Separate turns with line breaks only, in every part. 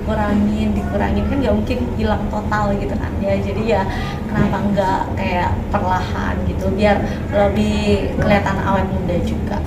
dikurangin kan nggak mungkin hilang total gitu kan ya. Jadi ya kenapa nggak kayak perlahan gitu biar lebih kelihatan awet muda juga.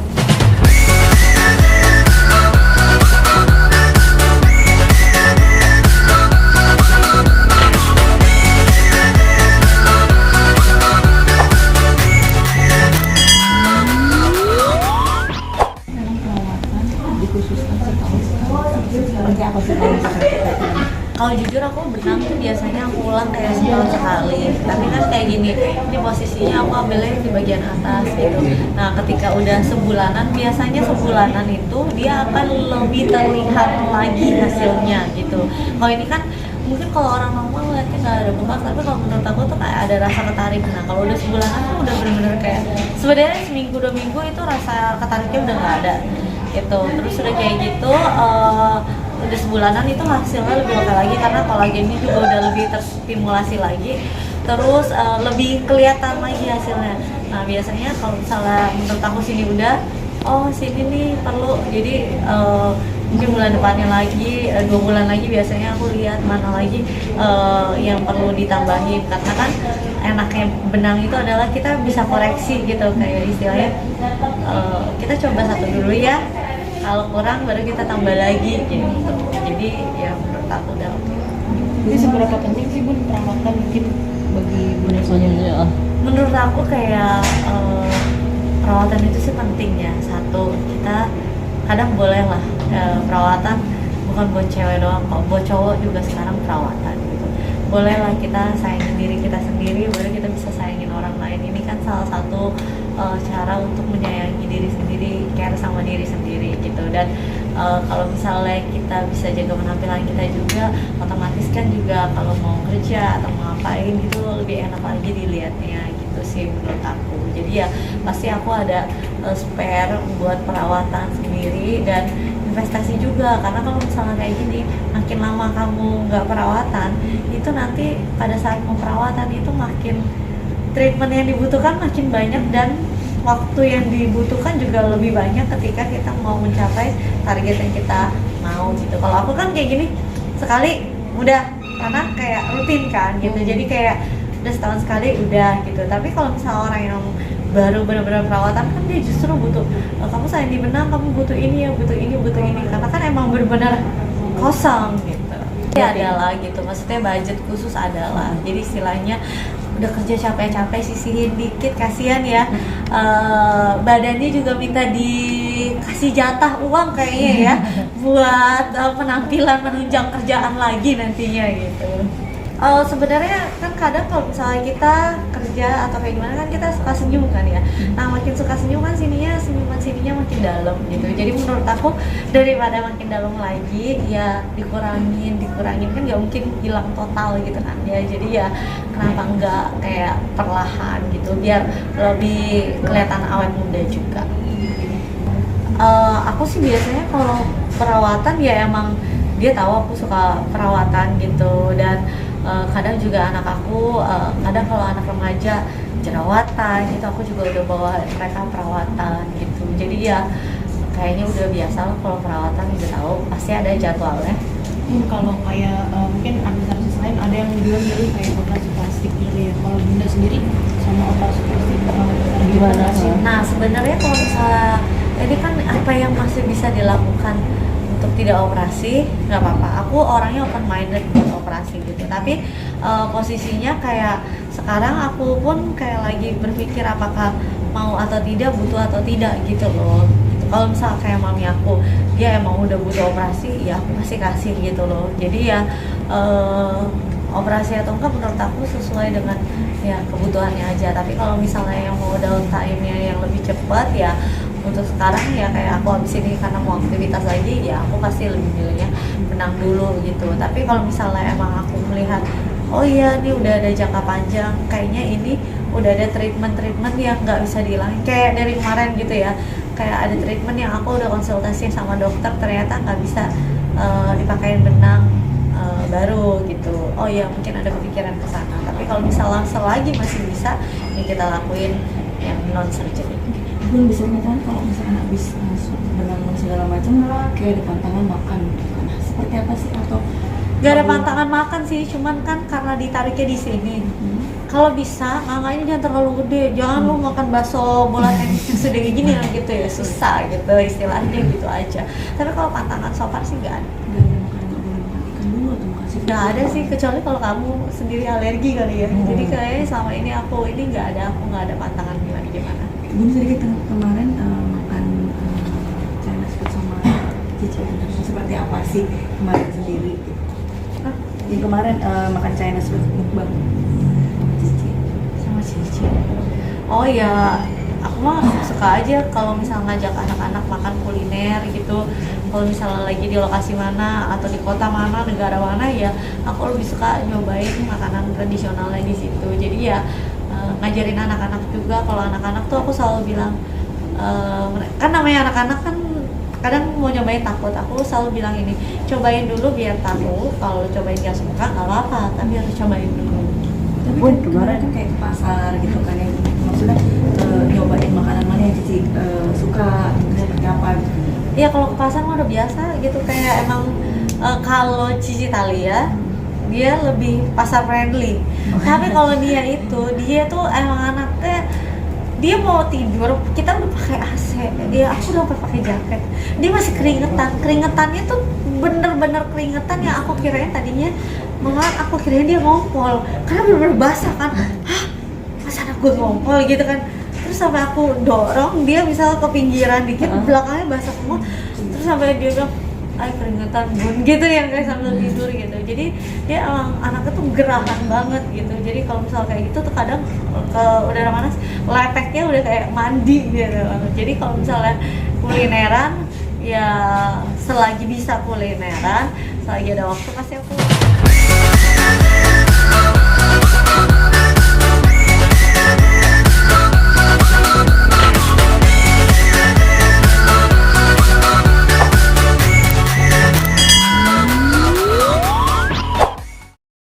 Dikhususkan setahun sekali. Seperti apa sih kalau misalkan kita ini?
Kalau jujur aku benang tuh biasanya aku ulang kayak setahun sekali. Tapi kan kayak gini, ini posisinya aku ambilnya di bagian atas gitu. Nah ketika udah sebulanan, biasanya sebulanan itu dia akan lebih terlihat lagi hasilnya gitu. Kalau ini kan mungkin kalau orang normal lihatnya nggak ada bekas, tapi kalau menurut aku tuh kayak ada rasa ketarik. Nah kalau udah sebulanan tuh udah bener-bener kayak sebenarnya seminggu 2 minggu itu rasa ketariknya udah nggak ada gitu. Terus udah kayak gitu udah sebulanan itu hasilnya lebih oke lagi karena kolagennya juga udah lebih terstimulasi lagi, terus lebih kelihatan lagi hasilnya. Nah biasanya kalau misalnya menurut aku sini udah, oh sini nih perlu, jadi mungkin bulan depannya lagi 2 bulan lagi biasanya aku lihat mana lagi yang perlu ditambahin, karena kan enaknya benang itu adalah kita bisa koreksi gitu, kayak istilahnya kita coba satu dulu ya, kalau kurang baru kita tambah lagi gitu. Jadi ya menurut aku udah oke.
Jadi seberapa penting sih Bun perawatan mungkin bagi Bunda selanjutnya?
Menurut aku kayak perawatan itu sih penting ya. Satu, kita kadang boleh lah perawatan bukan buat cewek doang kok, buat cowok juga sekarang perawatan gitu. Boleh lah kita sayangin diri kita sendiri, baru kita bisa sayangin orang lain. Ini kan salah satu cara untuk menyayangi diri sendiri, care sama diri sendiri gitu. Dan kalau misalnya kita bisa jaga penampilan kita juga, otomatis kan juga kalau mau kerja atau mau ngapain gitu lebih enak lagi dilihatnya gitu sih menurut aku. Jadi ya pasti aku ada spare buat perawatan sendiri dan investasi juga, karena kalau misalnya kayak gini makin lama kamu nggak perawatan itu nanti pada saat mau perawatan itu makin treatment yang dibutuhkan makin banyak dan waktu yang dibutuhkan juga lebih banyak ketika kita mau mencapai target yang kita mau gitu. Kalau aku kan kayak gini sekali udah, karena kayak rutin kan gitu, jadi kayak udah setahun sekali udah gitu. Tapi kalau misalnya orang yang baru benar-benar perawatan kan dia justru butuh kamu sayang di benang, kamu butuh ini ya, butuh ini, karena kan emang benar-benar kosong gitu. Ya adalah gitu, maksudnya budget khusus adalah, jadi istilahnya udah kerja capek-capek sisihin dikit, kasihan ya. Badannya juga minta dikasih jatah uang kayaknya ya buat penampilan menunjang kerjaan lagi nantinya gitu. Sebenarnya kan kadang kalau misalnya kita kerja atau kayak gimana kan kita suka senyum kan ya. Nah makin suka senyum kan senyuman sininya makin dalam gitu. Jadi menurut aku daripada makin dalam lagi ya dikurangin kan nggak mungkin hilang total gitu kan ya. Jadi ya kenapa nggak kayak perlahan gitu biar lebih kelihatan awet muda juga. Aku sih biasanya kalau perawatan ya emang dia tahu aku suka perawatan gitu, dan kadang juga anak aku kadang kalau anak remaja jerawatan itu aku juga udah bawa mereka perawatan gitu. Jadi ya kayaknya udah biasa lah kalau perawatan, udah tahu pasti ada jadwalnya.
Kalau kayak mungkin artis-artis lain ada yang bilang jadi kayak operasi plastik gitu ya. Kalau Bunda sendiri sama operasi plastik gimana sih?
Nah sebenarnya kalau misalnya ini kan apa yang masih bisa dilakukan untuk tidak operasi nggak apa-apa. Aku orangnya open minded buat operasi gitu. Tapi posisinya kayak sekarang aku pun kayak lagi berpikir apakah mau atau tidak, butuh atau tidak gitu loh. Kalau misalnya kayak mami aku dia emang udah butuh operasi ya aku pasti kasih gitu loh. Jadi ya operasi atau enggak menurut aku sesuai dengan ya kebutuhannya aja. Tapi kalau misalnya yang mau down time-nya yang lebih cepat ya untuk sekarang ya kayak aku habis ini karena mau aktivitas lagi ya aku pasti lebih milihnya benang dulu gitu. Tapi kalau misalnya emang aku melihat oh iya ini udah ada jangka panjang, kayaknya ini udah ada treatment yang nggak bisa dihilangin kayak dari kemarin gitu ya, kayak ada treatment yang aku udah konsultasi sama dokter ternyata nggak bisa dipakein benang baru gitu. Oh iya mungkin ada kepikiran ke sana. Tapi kalau misalnya selagi masih bisa ya kita lakuin yang non surgery.
Bun bisa kan kalau misalkan habis benang segala macam kayak ada pantangan makan gitu kan. Seperti apa sih, atau
Gak ada pantangan makan sih, cuman kan karena ditariknya di sini. Kalau bisa, ini jangan terlalu gede. Jangan lu makan bakso bola tenis yang segede gini lah gitu ya, susah gitu istilahnya gitu aja. Tapi kalau pantangan so far sih nggak ada.
Nggak ada makanan, nggak boleh makan ikan dulu atau makan seafood?
Nggak ada sih, kecuali kalau kamu sendiri alergi kali ya. Jadi kayaknya selama ini aku nggak ada pantangan gimana.
Bun sedikit kemarin makan Chinese food sama Cici, seperti apa sih kemarin sendiri?
Hah?
Yang kemarin makan Chinese food mukbang Cici.
Sama Cici. Oh ya, aku mah suka aja kalau misalnya ngajak anak-anak makan kuliner gitu. Kalau misalnya lagi di lokasi mana atau di kota mana, negara mana, ya aku lebih suka nyobain makanan tradisionalnya di situ. Jadi ya ngajarin anak-anak juga. Kalau anak-anak tuh aku selalu bilang kan namanya anak-anak kan kadang mau nyobain takut. Aku selalu bilang ini, cobain dulu biar tahu. Kalau cobain gak suka nggak apa-apa, tapi harus cobain dulu.
Tapi kan kemarin kan kayak ke pasar gitu kan ya, maksudnya nyobain makanan mana yang Cici suka, seperti apa gitu.
Iya, kalau ke pasar mah udah biasa gitu, kayak emang kalau Cici Thalia dia lebih pasar friendly. Tapi kalau dia tuh emang anaknya, dia mau tidur kita udah pakai AC, aku udah pakai jaket, dia masih keringetannya tuh bener-bener keringetan yang aku kirain tadinya aku kirain dia ngompol karena bener-bener basah kan. Hah, masa anak gue ngompol gitu kan. Terus sampai aku dorong dia misal ke pinggiran dikit, belakangnya basah semua. Terus sampai dia bilang, ay keringetan bun gitu, yang kayak sambil tidur gitu. Jadi dia emang anaknya tuh gerahan banget gitu. Jadi kalau misal kayak gitu tuh kadang ke udara panas lepeknya udah kayak mandi gitu. Jadi kalau misalnya kulineran ya selagi bisa kulineran, selagi ada waktu pasti aku